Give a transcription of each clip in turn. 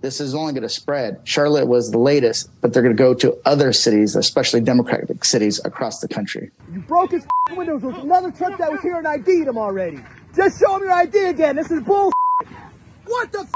this is only going to spread. Charlotte was the latest, but they're going to go to other cities, especially Democratic cities across the country. You broke his windows. There was another truck that was here and ID'd him already. Just show him your ID again. This is bull. What the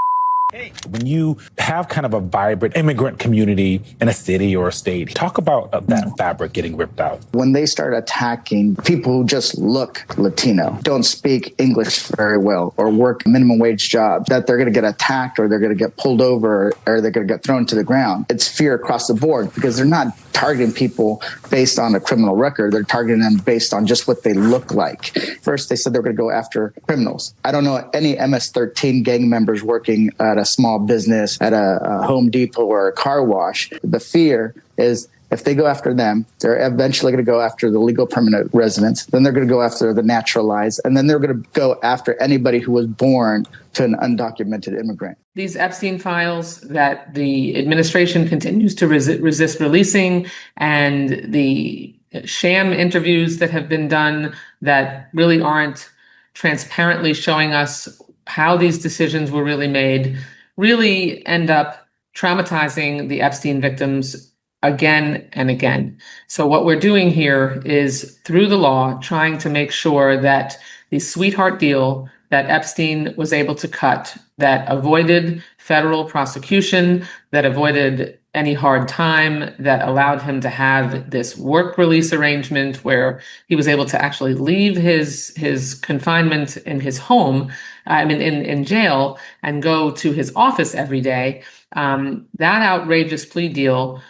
When you have kind of a vibrant immigrant community in a city or a state, talk about that fabric getting ripped out. When they start attacking people who just look Latino, don't speak English very well, or work minimum wage jobs, that they're going to get attacked or they're going to get pulled over or they're going to get thrown to the ground. It's fear across the board because they're not targeting people based on a criminal record. They're targeting them based on just what they look like. First, they said they were going to go after criminals. I don't know any MS-13 gang members working at a small business, at a Home Depot or a car wash. The fear is if they go after them, they're eventually going to go after the legal permanent residents. Then they're going to go after the naturalized. And then they're going to go after anybody who was born to an undocumented immigrant. These Epstein files that the administration continues to resist releasing, and the sham interviews that have been done that really aren't transparently showing us how these decisions were really made, really end up traumatizing the Epstein victims again and again. So what we're doing here is, through the law, trying to make sure that the sweetheart deal that Epstein was able to cut, that avoided federal prosecution, that avoided any hard time, that allowed him to have this work release arrangement where he was able to actually leave his confinement in his home, in jail, and go to his office every day. That outrageous plea deal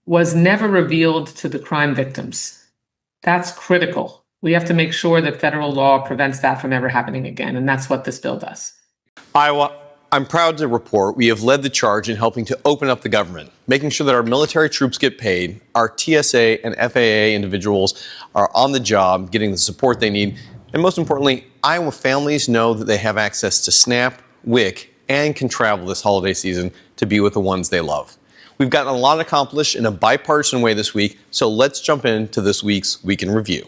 was never revealed to the crime victims. That's critical. We have to make sure that federal law prevents that from ever happening again, and that's what this bill does. Iowa, I'm proud to report we have led the charge in helping to open up the government, making sure that our military troops get paid, our TSA and FAA individuals are on the job, getting the support they need, and most importantly, Iowa families know that they have access to SNAP, WIC, and can travel this holiday season to be with the ones they love. We've gotten a lot accomplished in a bipartisan way this week, so let's jump into this week's Week in Review.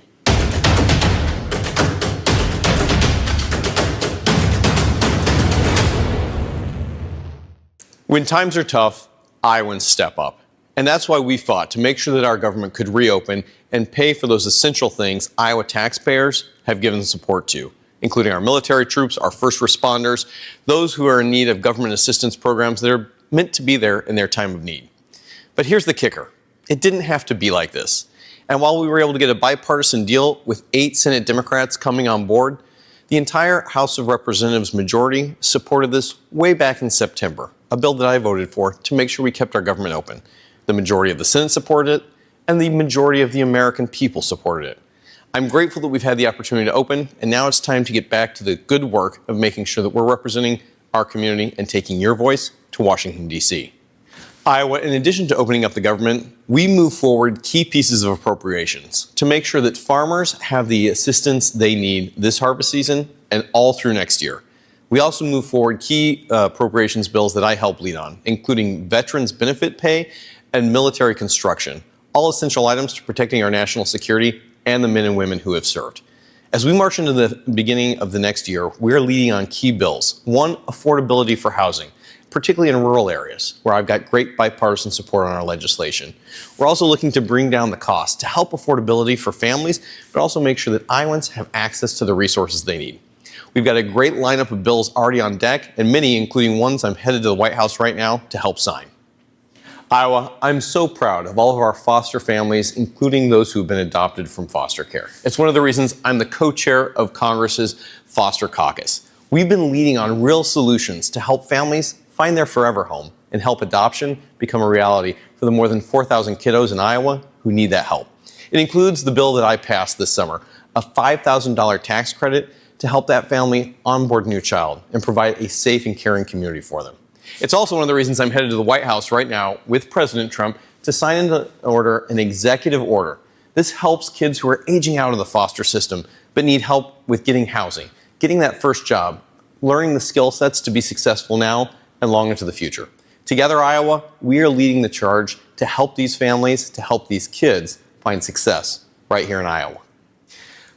When times are tough, Iowans step up. And that's why we fought to make sure that our government could reopen and pay for those essential things Iowa taxpayers have given support to, including our military troops, our first responders, those who are in need of government assistance programs that are meant to be there in their time of need. But here's the kicker. It didn't have to be like this. And while we were able to get a bipartisan deal with 8 Senate Democrats coming on board, the entire House of Representatives majority supported this way back in September, a bill that I voted for to make sure we kept our government open. The majority of the Senate supported it, and the majority of the American people supported it. I'm grateful that we've had the opportunity to open, and now it's time to get back to the good work of making sure that we're representing our community and taking your voice to Washington, D.C. Iowa, in addition to opening up the government, we move forward key pieces of appropriations to make sure that farmers have the assistance they need this harvest season and all through next year. We also move forward key appropriations bills that I help lead on, including veterans benefit pay and military construction, all essential items to protecting our national security and the men and women who have served. As we march into the beginning of the next year, we're leading on key bills. One, affordability for housing, particularly in rural areas, where I've got great bipartisan support on our legislation. We're also looking to bring down the cost to help affordability for families, but also make sure that Iowans have access to the resources they need. We've got a great lineup of bills already on deck, and many, including ones I'm headed to the White House right now to help sign. Iowa, I'm so proud of all of our foster families, including those who've been adopted from foster care. It's one of the reasons I'm the co-chair of Congress's Foster Caucus. We've been leading on real solutions to help families find their forever home and help adoption become a reality for the more than 4,000 kiddos in Iowa who need that help. It includes the bill that I passed this summer, a $5,000 tax credit to help that family onboard a new child and provide a safe and caring community for them. It's also one of the reasons I'm headed to the White House right now with President Trump to sign into order an executive order. This helps kids who are aging out of the foster system but need help with getting housing, getting that first job, learning the skill sets to be successful now and long into the future. Together, Iowa, we are leading the charge to help these families, to help these kids find success right here in Iowa.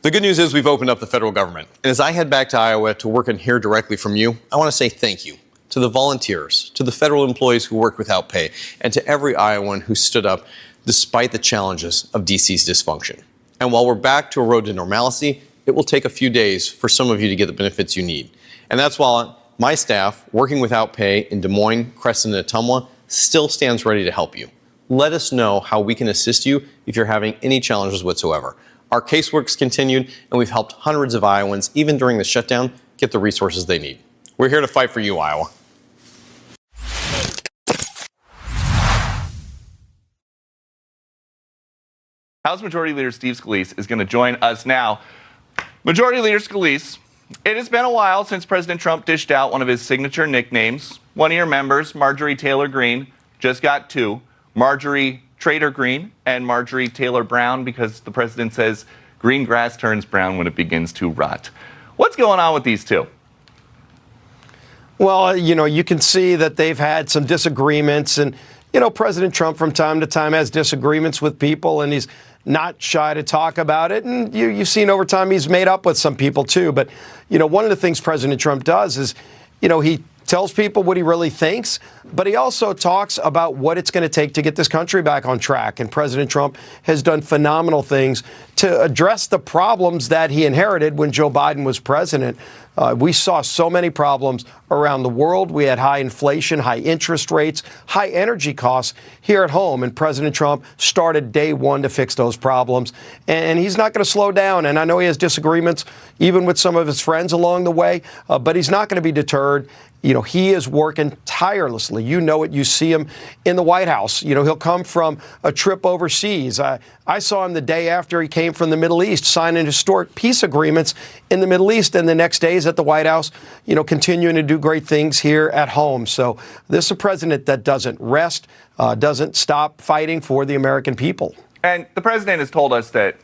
The good news is we've opened up the federal government. And as I head back to Iowa to work and hear directly from you, I want to say thank you. to the volunteers, to the federal employees who worked without pay, and to every Iowan who stood up despite the challenges of DC's dysfunction. And while we're back to a road to normalcy, it will take a few days for some of you to get the benefits you need. And that's why my staff, working without pay in Des Moines, Crescent, and Ottumwa, still stands ready to help you. Let us know how we can assist you if you're having any challenges whatsoever. Our casework's continued, and we've helped hundreds of Iowans, even during the shutdown, get the resources they need. We're here to fight for you, Iowa. House Majority Leader Steve Scalise is going to join us now. Majority Leader Scalise, it has been a while since President Trump dished out one of his signature nicknames. One of your members, Marjorie Taylor Greene, just got two. Marjorie Trader Greene and Marjorie Taylor Brown, because the president says green grass turns brown when it begins to rot. What's going on with these two? Well, you can see that they've had some disagreements, and, President Trump from time to time has disagreements with people, and he's not shy to talk about it. And you've seen over time he's made up with some people, too. But, one of the things President Trump does is, he tells people what he really thinks, but he also talks about what it's going to take to get this country back on track. And President Trump has done phenomenal things to address the problems that he inherited when Joe Biden was president. We saw so many problems around the world. We had high inflation, high interest rates, high energy costs here at home. And President Trump started day one to fix those problems. And he's not going to slow down. And I know he has disagreements, even with some of his friends along the way, but he's not going to be deterred. He is working tirelessly. You know it. You see him in the White House. He'll come from a trip overseas. I saw him the day after he came from the Middle East, signing historic peace agreements in the Middle East. And the next day he's at the White House, continuing to do great things here at home. So this is a president that doesn't rest, doesn't stop fighting for the American people. And the president has told us that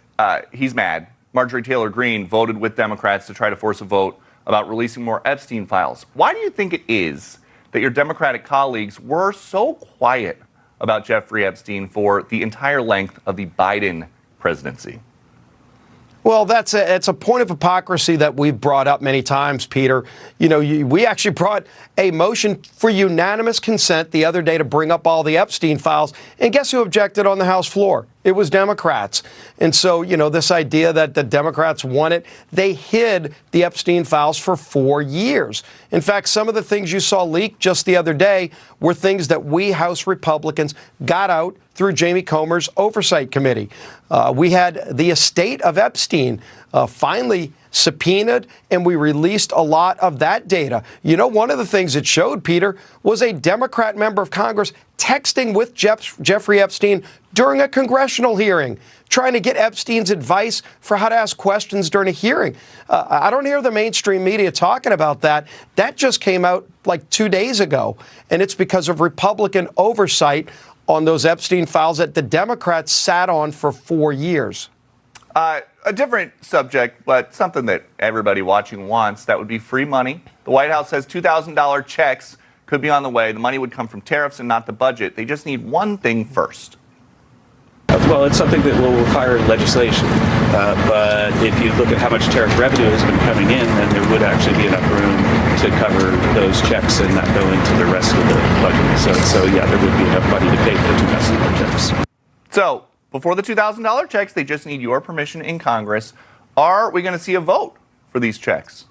he's mad. Marjorie Taylor Greene voted with Democrats to try to force a vote about releasing more Epstein files. Why do you think it is that your Democratic colleagues were so quiet about Jeffrey Epstein for the entire length of the Biden presidency? Well, it's a point of hypocrisy that we've brought up many times, Peter. We actually brought a motion for unanimous consent the other day to bring up all the Epstein files. And guess who objected on the House floor? It was Democrats. And so, this idea that the Democrats want it, they hid the Epstein files for 4 years. In fact, some of the things you saw leaked just the other day were things that we House Republicans got out through Jamie Comer's Oversight Committee. We had the estate of Epstein finally subpoenaed, and we released a lot of that data. One of the things it showed, Peter, was a Democrat member of Congress texting with Jeffrey Epstein during a congressional hearing, trying to get Epstein's advice for how to ask questions during a hearing. I don't hear the mainstream media talking about that. That just came out like 2 days ago, and it's because of Republican oversight on those Epstein files that the Democrats sat on for 4 years. A different subject, but something that everybody watching wants, that would be free money. The White House says $2,000 checks could be on the way. The money would come from tariffs and not the budget. They just need one thing first. Well, it's something that will require legislation. But if you look at how much tariff revenue has been coming in, then there would actually be enough room to cover those checks and not go into the rest of the budget. So yeah, there would be enough money to pay for the $2,000 checks. So before the $2,000 checks, they just need your permission in Congress. Are we going to see a vote for these checks?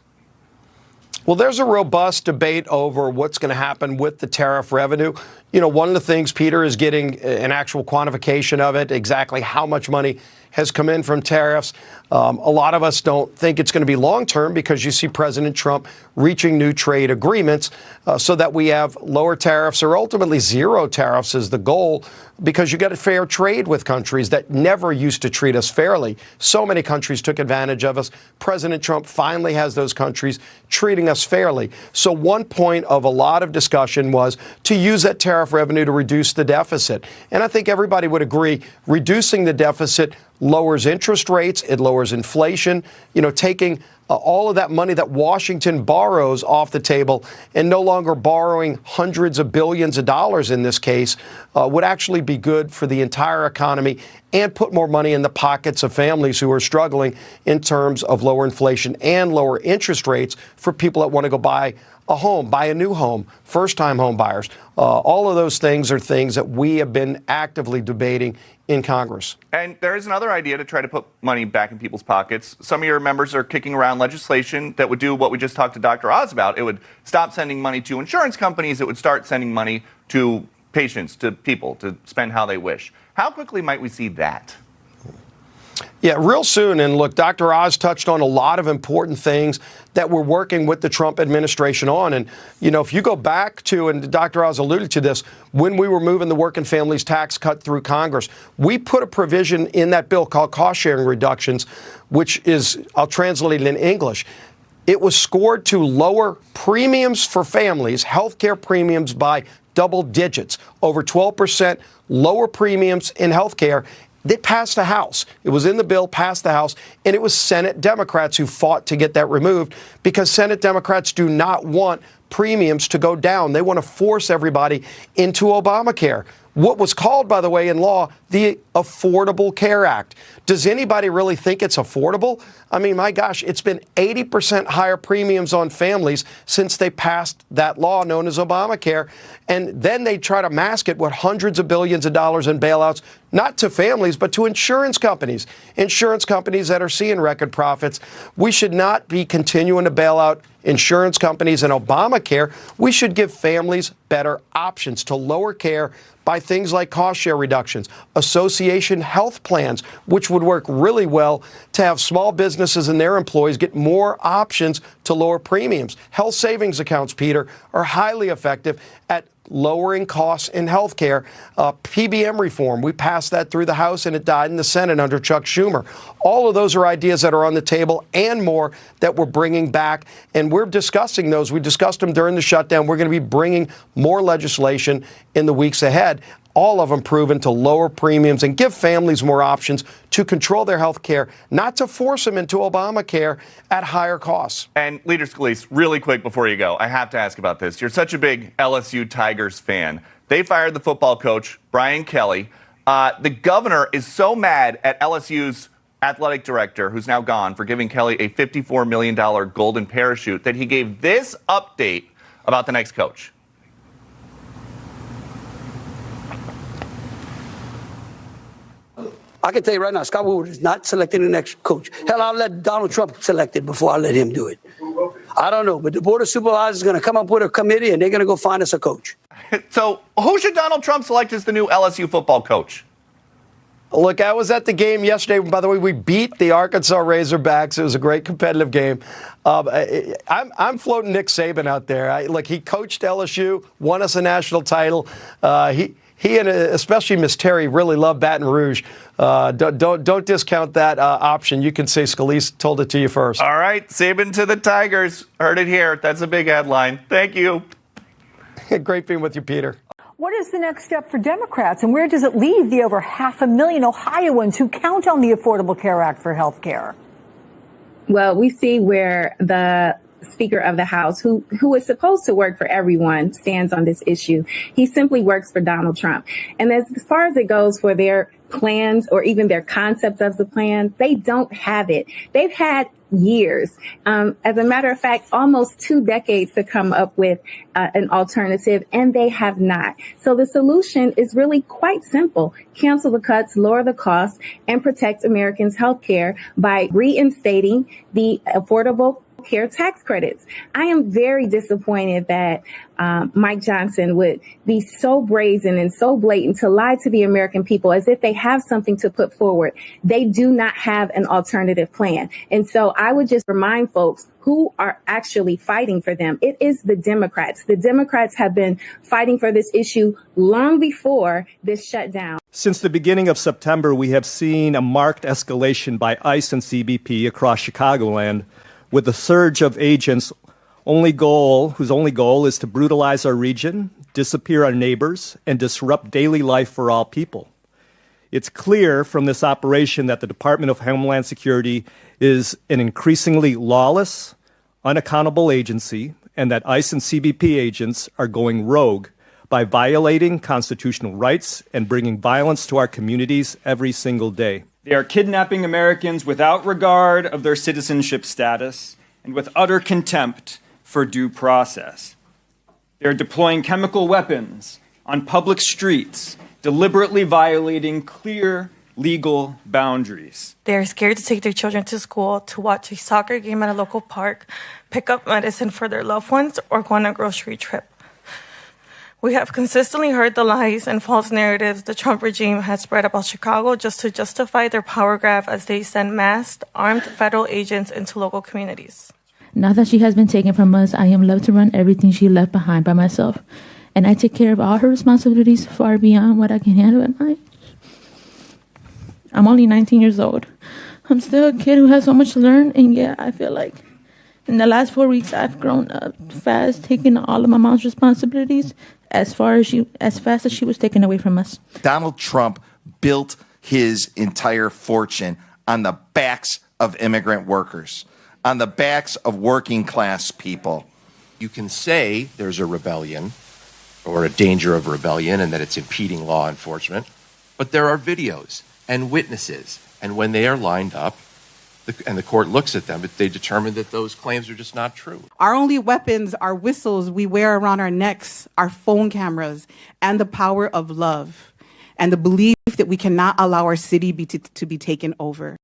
Well, there's a robust debate over what's going to happen with the tariff revenue. One of the things, Peter, is getting an actual quantification of it, exactly how much money has come in from tariffs. A lot of us don't think it's going to be long term because you see President Trump reaching new trade agreements so that we have lower tariffs or ultimately zero tariffs is the goal, because you get a fair trade with countries that never used to treat us fairly. So many countries took advantage of us. President Trump finally has those countries treating us fairly. So one point of a lot of discussion was to use that tariff revenue to reduce the deficit. And I think everybody would agree reducing the deficit lowers interest rates, it lowers inflation, taking all of that money that Washington borrows off the table and no longer borrowing hundreds of billions of dollars in this case would actually be good for the entire economy and put more money in the pockets of families who are struggling in terms of lower inflation and lower interest rates for people that want to go buy a home, buy a new home, first-time home buyers. All of those things are things that we have been actively debating in Congress. And there is another idea to try to put money back in people's pockets. Some of your members are kicking around legislation that would do what we just talked to Dr. Oz about. It would stop sending money to insurance companies. It would start sending money to patients, to people, to spend how they wish. How quickly might we see that? Yeah, real soon. And look, Dr. Oz touched on a lot of important things that we're working with the Trump administration on. And, you know, if you go back to, and Dr. Oz alluded to this, when we were moving the working families tax cut through Congress, we put a provision in that bill called cost sharing reductions, which is, I'll translate it in English. It was scored to lower premiums for families, health care premiums by double digits, over 12%, lower premiums in health care. They passed the House. It was in the bill, passed the House, and it was Senate Democrats who fought to get that removed because Senate Democrats do not want premiums to go down. They want to force everybody into Obamacare. What was called, by the way, in law, the Affordable Care Act. Does anybody really think it's affordable? I mean, my gosh, it's been 80% higher premiums on families since they passed that law known as Obamacare. And then they try to mask it with hundreds of billions of dollars in bailouts, not to families, but to insurance companies that are seeing record profits. We should not be continuing to bail out insurance companies and Obamacare. We should give families better options to lower care by things like cost share reductions, association health plans, which would work really well to have small businesses and their employees get more options to lower premiums. Health savings accounts, Peter, are highly effective at lowering costs in health care. PBM reform, we passed that through the House and it died in the Senate under Chuck Schumer. All of those are ideas that are on the table and more that we're bringing back, and we're discussing those. We discussed them during the shutdown. We're going to be bringing more legislation in the weeks ahead, all of them proven to lower premiums and give families more options to control their health care, not to force them into Obamacare at higher costs. And Leader Scalise, really quick before you go, I have to ask about this. You're such a big LSU Tigers fan. They fired the football coach, Brian Kelly. The governor is so mad at LSU's athletic director, who's now gone, for giving Kelly a $54 million golden parachute that he gave this update about the next coach. I can tell you right now, Scott Woodward is not selecting the next coach. Hell, I'll let Donald Trump select it before I let him do it. I don't know, but the Board of Supervisors is going to come up with a committee, and they're going to go find us a coach. So who should Donald Trump select as the new LSU football coach? Look, I was at the game yesterday. By the way, we beat the Arkansas Razorbacks. It was a great competitive game. I'm floating Nick Saban out there. Look, he coached LSU, won us a national title. He and especially Miss Terry really love Baton Rouge. Don't discount that option. You can say Scalise told it to you first. All right, Saban to the Tigers. Heard it here. That's a big headline. Thank you. Great being with you, Peter. What is the next step for Democrats, and where does it leave the over 500,000 Ohioans who count on the Affordable Care Act for health care? Well, we see where the Speaker of the House, who is supposed to work for everyone, stands on this issue. He simply works for Donald Trump. And as far as it goes for their plans or even their concepts of the plan, they don't have it. They've had years. As a matter of fact, almost 2 decades to come up with an alternative, and they have not. So the solution is really quite simple. Cancel the cuts, lower the costs, and protect Americans' health care by reinstating the Affordable Care tax credits. I am very disappointed that Mike Johnson would be so brazen and so blatant to lie to the American people as if they have something to put forward. They do not have an alternative plan. And so I would just remind folks who are actually fighting for them. It is the Democrats. The Democrats have been fighting for this issue long before this shutdown. Since the beginning of September, we have seen a marked escalation by ICE and CBP across Chicagoland, with a surge of agents whose only goal is to brutalize our region, disappear our neighbors, and disrupt daily life for all people. It's clear from this operation that the Department of Homeland Security is an increasingly lawless, unaccountable agency, and that ICE and CBP agents are going rogue by violating constitutional rights and bringing violence to our communities every single day. They are kidnapping Americans without regard of their citizenship status, and with utter contempt, for due process. They're deploying chemical weapons on public streets, deliberately violating clear legal boundaries. They're scared to take their children to school, to watch a soccer game at a local park, pick up medicine for their loved ones, or go on a grocery trip. We have consistently heard the lies and false narratives the Trump regime has spread about Chicago just to justify their power grab as they send masked, armed federal agents into local communities. Now that she has been taken from us, I am left to run everything she left behind by myself. And I take care of all her responsibilities far beyond what I can handle at night. I'm only 19 years old. I'm still a kid who has so much to learn, and yeah, I feel like in the last 4 weeks I've grown up fast, taking all of my mom's responsibilities as fast as she was taken away from us. Donald Trump built his entire fortune on the backs of immigrant workers, on the backs of working class people. You can say there's a rebellion or a danger of rebellion and that it's impeding law enforcement, but there are videos and witnesses, and when they are lined up and the court looks at them, they determine that those claims are just not true. Our only weapons are whistles we wear around our necks, our phone cameras, and the power of love, and the belief that we cannot allow our city to be taken over.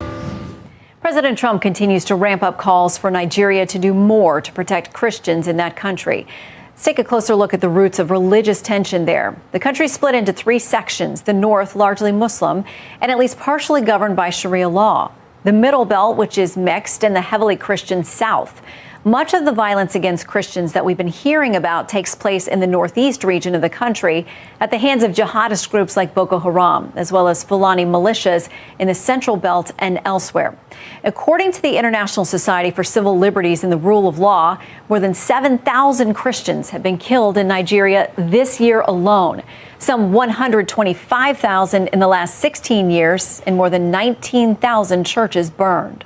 President Trump continues to ramp up calls for Nigeria to do more to protect Christians in that country. Let's take a closer look at the roots of religious tension there. The country is split into 3 sections, the north largely Muslim and at least partially governed by Sharia law. The middle belt, which is mixed, and the heavily Christian south. Much of the violence against Christians that we've been hearing about takes place in the northeast region of the country at the hands of jihadist groups like Boko Haram, as well as Fulani militias in the central belt and elsewhere. According to the International Society for Civil Liberties and the Rule of Law, more than 7,000 Christians have been killed in Nigeria this year alone. Some 125,000 in the last 16 years, and more than 19,000 churches burned.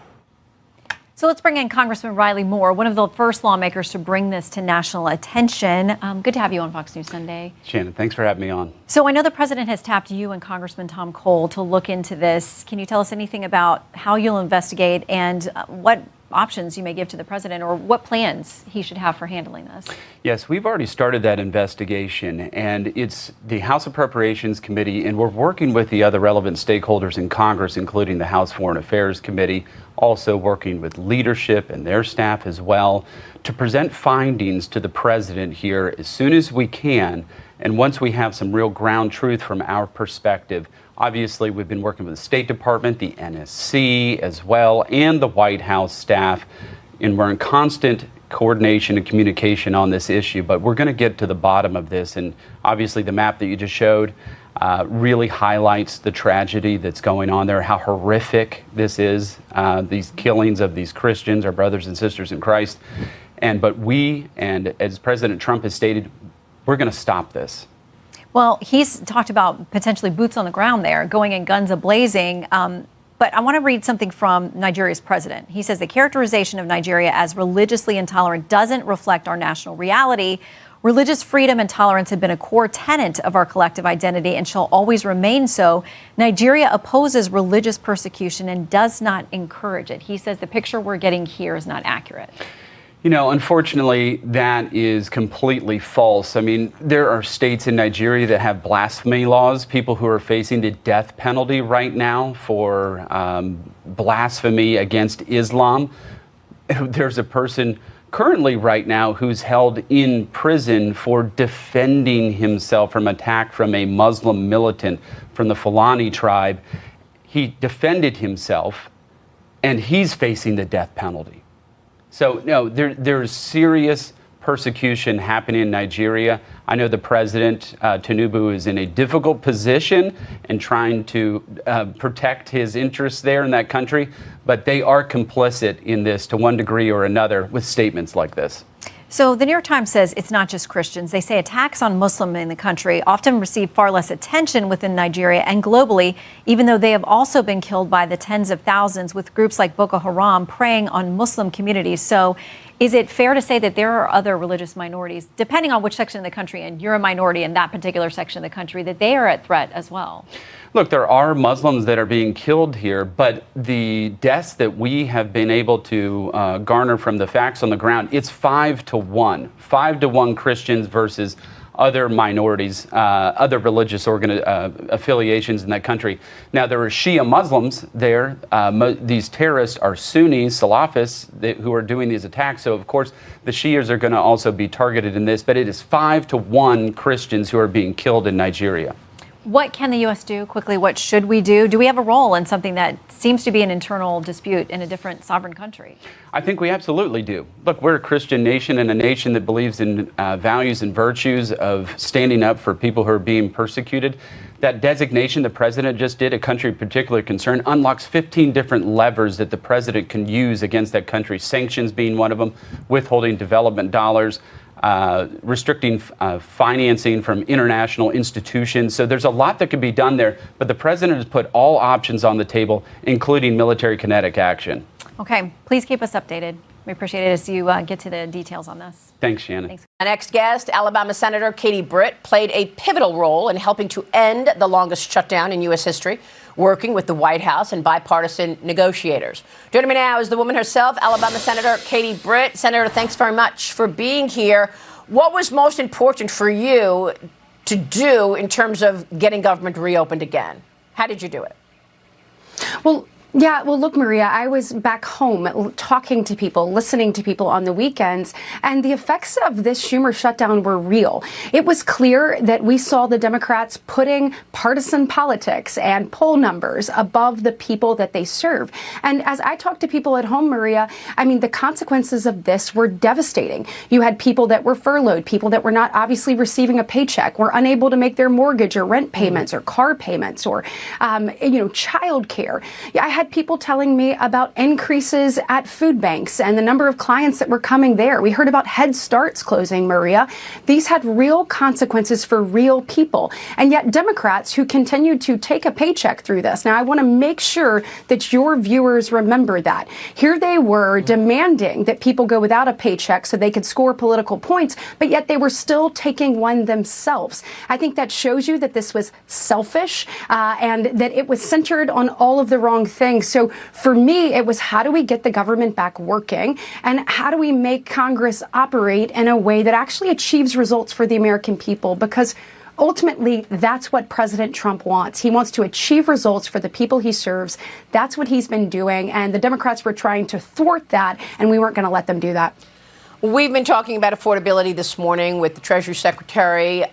So let's bring in Congressman Riley Moore, one of the first lawmakers to bring this to national attention. Good to have you on Fox News Sunday. Shannon, thanks for having me on. So I know the president has tapped you and Congressman Tom Cole to look into this. Can you tell us anything about how you'll investigate and what options you may give to the president, or what plans he should have for handling this? Yes, we've already started that investigation, and it's the House Appropriations Committee, and we're working with the other relevant stakeholders in Congress, including the House Foreign Affairs Committee, also working with leadership and their staff as well, to present findings to the president here as soon as we can, and once we have some real ground truth from our perspective. Obviously, we've been working with the State Department, the NSC as well, and the White House staff, and we're in constant coordination and communication on this issue, but we're going to get to the bottom of this. And obviously, the map that you just showed really highlights the tragedy that's going on there, how horrific this is, these killings of these Christians, our brothers and sisters in Christ. But we, and as President Trump has stated, we're going to stop this. Well, he's talked about potentially boots on the ground there, going in guns a-blazing. But I want to read something from Nigeria's president. He says the characterization of Nigeria as religiously intolerant doesn't reflect our national reality. Religious freedom and tolerance have been a core tenet of our collective identity and shall always remain so. Nigeria opposes religious persecution and does not encourage it. He says the picture we're getting here is not accurate. You know, unfortunately, that is completely false. I mean, there are states in Nigeria that have blasphemy laws, people who are facing the death penalty right now for blasphemy against Islam. There's a person currently right now who's held in prison for defending himself from attack from a Muslim militant from the Fulani tribe. He defended himself, and he's facing the death penalty. So, no, there's serious persecution happening in Nigeria. I know the president, Tinubu, is in a difficult position and trying to protect his interests there in that country, but they are complicit in this to one degree or another with statements like this. So the New York Times says it's not just Christians. They say attacks on Muslims in the country often receive far less attention within Nigeria and globally, even though they have also been killed by the tens of thousands with groups like Boko Haram preying on Muslim communities. So Is it fair to say that there are other religious minorities, depending on which section of the country, and you're a minority in that particular section of the country, that they are at threat as well? Look, there are Muslims that are being killed here, but the deaths that we have been able to garner from the facts on the ground, it's 5-to-1. 5-to-1 Christians versus other minorities, other religious affiliations in that country. Now, there are Shia Muslims there. These terrorists are Sunni Salafists who are doing these attacks. So, of course, the Shias are going to also be targeted in this. But it is 5-to-1 Christians who are being killed in Nigeria. What can the U.S. do quickly? What should we do? Do we have a role in something that seems to be an internal dispute in a different sovereign country? I think we absolutely do. Look, we're a Christian nation and a nation that believes in values and virtues of standing up for people who are being persecuted. That designation the president just did, a country of particular concern, unlocks 15 different levers that the president can use against that country, sanctions being one of them, withholding development dollars, restricting financing from international institutions. So there's a lot that could be done there, but the president has put all options on the table, including military kinetic action. Okay, please keep us updated. We appreciate it as you get to the details on this. Thanks, Shannon. Thanks. Our next guest, Alabama Senator Katie Britt, played a pivotal role in helping to end the longest shutdown in U.S. history, working with the White House and bipartisan negotiators. Joining me now is the woman herself, Alabama Senator Katie Britt. Senator, thanks very much for being here. What was most important for you to do in terms of getting government reopened again? How did you do it? Well, look, Maria, I was back home talking to people, listening to people on the weekends, and the effects of this Schumer shutdown were real. It was clear that we saw the Democrats putting partisan politics and poll numbers above the people that they serve. And as I talked to people at home, Maria, I mean, the consequences of this were devastating. You had people that were furloughed, people that were not obviously receiving a paycheck, were unable to make their mortgage or rent payments or car payments or, child care. I had people telling me about increases at food banks and the number of clients that were coming there. We heard about Head Starts closing, Maria. These had real consequences for real people. And yet Democrats who continued to take a paycheck through this. Now, I want to make sure that your viewers remember that. Here they were demanding that people go without a paycheck so they could score political points, but yet they were still taking one themselves. I think that shows you that this was selfish and that it was centered on all of the wrong things. So for me, it was how do we get the government back working and how do we make Congress operate in a way that actually achieves results for the American people? Because ultimately, that's what President Trump wants. He wants to achieve results for the people he serves. That's what he's been doing. And the Democrats were trying to thwart that, and we weren't going to let them do that. We've been talking about affordability this morning with the Treasury Secretary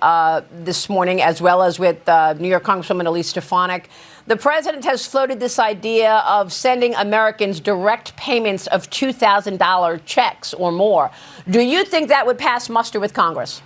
this morning, as well as with New York Congresswoman Elissa Slotkin. The president has floated this idea of sending Americans direct payments of $2,000 checks or more. Do you think that would pass muster with Congress?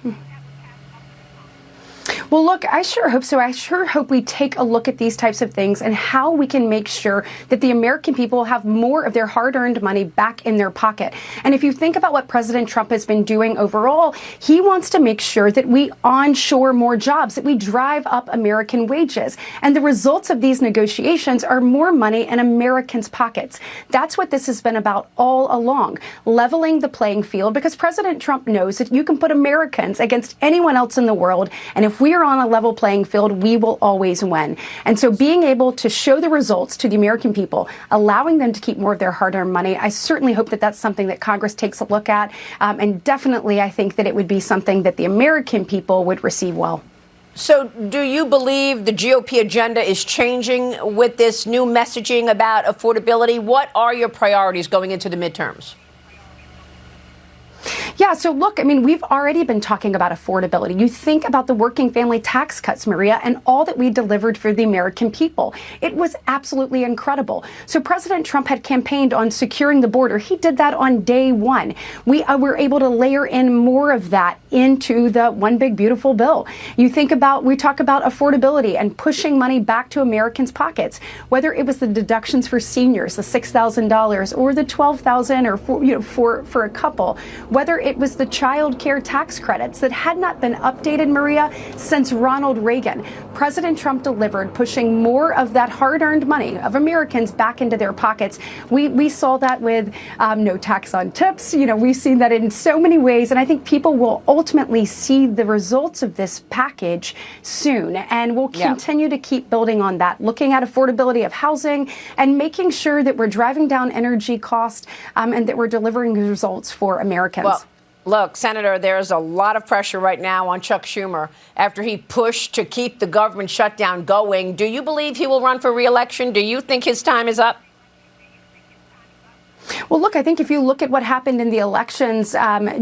Well, look, I sure hope so. I sure hope we take a look at these types of things and how we can make sure that the American people have more of their hard-earned money back in their pocket. And if you think about what President Trump has been doing overall, he wants to make sure that we onshore more jobs, that we drive up American wages. And the results of these negotiations are more money in Americans' pockets. That's what this has been about all along, leveling the playing field, because President Trump knows that you can put Americans against anyone else in the world. And if we are on a level playing field, we will always win. And so being able to show the results to the American people, allowing them to keep more of their hard-earned money, I certainly hope that that's something that Congress takes a look at. And definitely, I think that it would be something that the American people would receive well. So do you believe the GOP agenda is changing with this new messaging about affordability? What are your priorities going into the midterms? Yeah, so look, I mean, we've already been talking about affordability. You think about the working family tax cuts, Maria, and all that we delivered for the American people. It was absolutely incredible. So President Trump had campaigned on securing the border. He did that on day one. We were able to layer in more of that into the one big beautiful bill. We talk about affordability and pushing money back to Americans' pockets, whether it was the deductions for seniors, the $6,000 or the $12,000 or for a couple, whether it was the child care tax credits that had not been updated, Maria, since Ronald Reagan. President Trump delivered, pushing more of that hard-earned money of Americans back into their pockets. We saw that with no tax on tips. We've seen that in so many ways, and I think people will ultimately see the results of this package soon, and we'll continue to keep building on that, looking at affordability of housing and making sure that we're driving down energy costs and that we're delivering results for Americans. Well, look, Senator, there's a lot of pressure right now on Chuck Schumer after he pushed to keep the government shutdown going. Do you believe he will run for re-election? Do you think his time is up? Well, look, I think if you look at what happened in the elections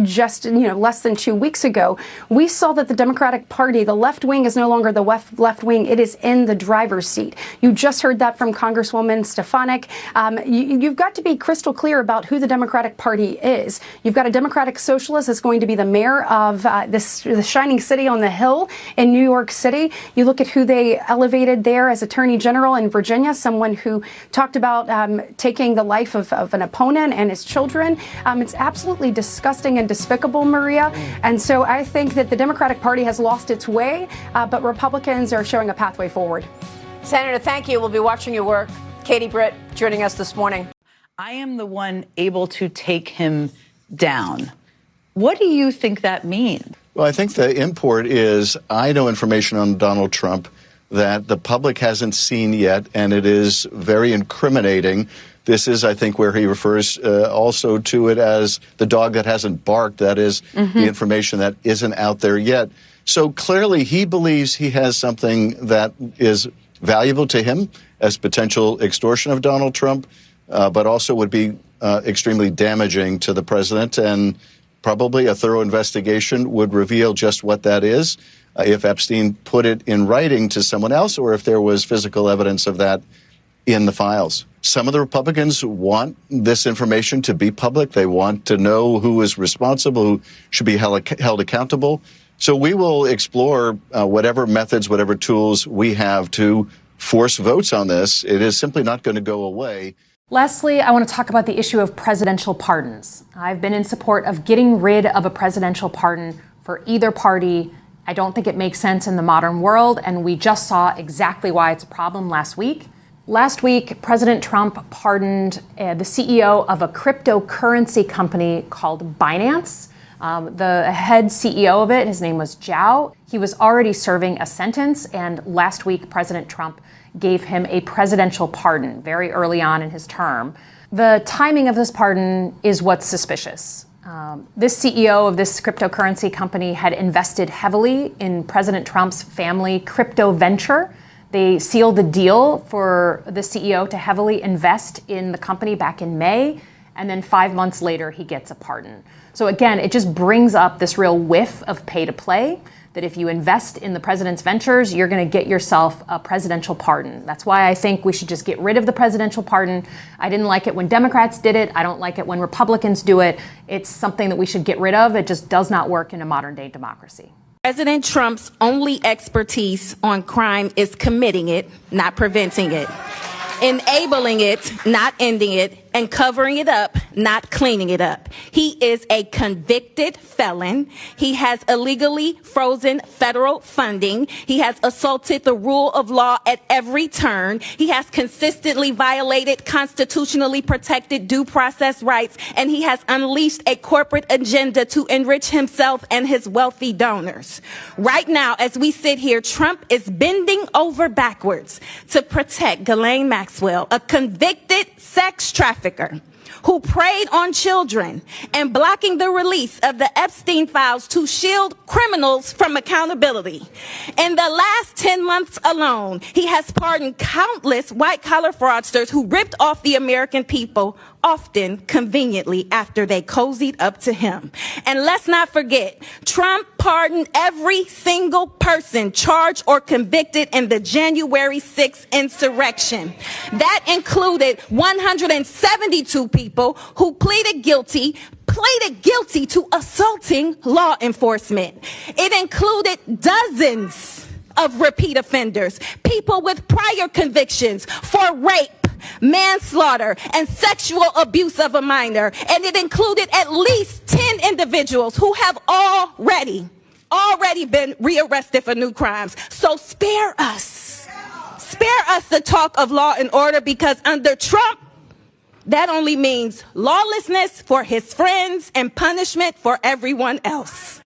just less than 2 weeks ago, we saw that the Democratic Party, the left wing, is no longer the left wing. It is in the driver's seat. You just heard that from Congresswoman Stefanik. You've got to be crystal clear about who the Democratic Party is. You've got a Democratic socialist that's going to be the mayor of the shining city on the hill in New York City. You look at who they elevated there as Attorney General in Virginia, someone who talked about taking the life of an opponent and his children. It's absolutely disgusting and despicable, Maria. And so I think that the Democratic Party has lost its way, but Republicans are showing a pathway forward. Senator, thank you. We'll be watching your work. Katie Britt joining us this morning. I am the one able to take him down. What do you think that means? Well, I think the import is I know information on Donald Trump that the public hasn't seen yet, and it is very incriminating. This is, I think, where he refers also to it as the dog that hasn't barked. That is the information that isn't out there yet. So clearly he believes he has something that is valuable to him as potential extortion of Donald Trump, but also would be extremely damaging to the president. And probably a thorough investigation would reveal just what that is. If Epstein put it in writing to someone else or if there was physical evidence of that in the files. Some of the Republicans want this information to be public. They want to know who is responsible, who should be held accountable. So we will explore whatever methods, whatever tools we have to force votes on this. It is simply not going to go away. Lastly, I want to talk about the issue of presidential pardons. I've been in support of getting rid of a presidential pardon for either party. I don't think it makes sense in the modern world, and we just saw exactly why it's a problem last week. Last week, President Trump pardoned the CEO of a cryptocurrency company called Binance. The head CEO of it, his name was Zhao. He was already serving a sentence, and last week, President Trump gave him a presidential pardon very early on in his term. The timing of this pardon is what's suspicious. This CEO of this cryptocurrency company had invested heavily in President Trump's family crypto venture. They sealed the deal for the CEO to heavily invest in the company back in May, and then 5 months later, he gets a pardon. So again, it just brings up this real whiff of pay to play, that if you invest in the president's ventures, you're going to get yourself a presidential pardon. That's why I think we should just get rid of the presidential pardon. I didn't like it when Democrats did it. I don't like it when Republicans do it. It's something that we should get rid of. It just does not work in a modern day democracy. President Trump's only expertise on crime is committing it, not preventing it, enabling it, not ending it, and covering it up, not cleaning it up. He is a convicted felon. He has illegally frozen federal funding. He has assaulted the rule of law at every turn. He has consistently violated constitutionally protected due process rights, and he has unleashed a corporate agenda to enrich himself and his wealthy donors. Right now, as we sit here, Trump is bending over backwards to protect Ghislaine Maxwell, a convicted sex trafficker who preyed on children, and blocking the release of the Epstein files to shield criminals from accountability. In the last 10 months alone, he has pardoned countless white-collar fraudsters who ripped off the American people, often conveniently after they cozied up to him. And let's not forget, Trump pardoned every single person charged or convicted in the January 6th insurrection. That included 172 people who pleaded guilty to assaulting law enforcement. It included dozens of repeat offenders, people with prior convictions for rape, manslaughter, and sexual abuse of a minor. And it included at least 10 individuals who have already been rearrested for new crimes. So spare us the talk of law and order, because under Trump, that only means lawlessness for his friends and punishment for everyone else.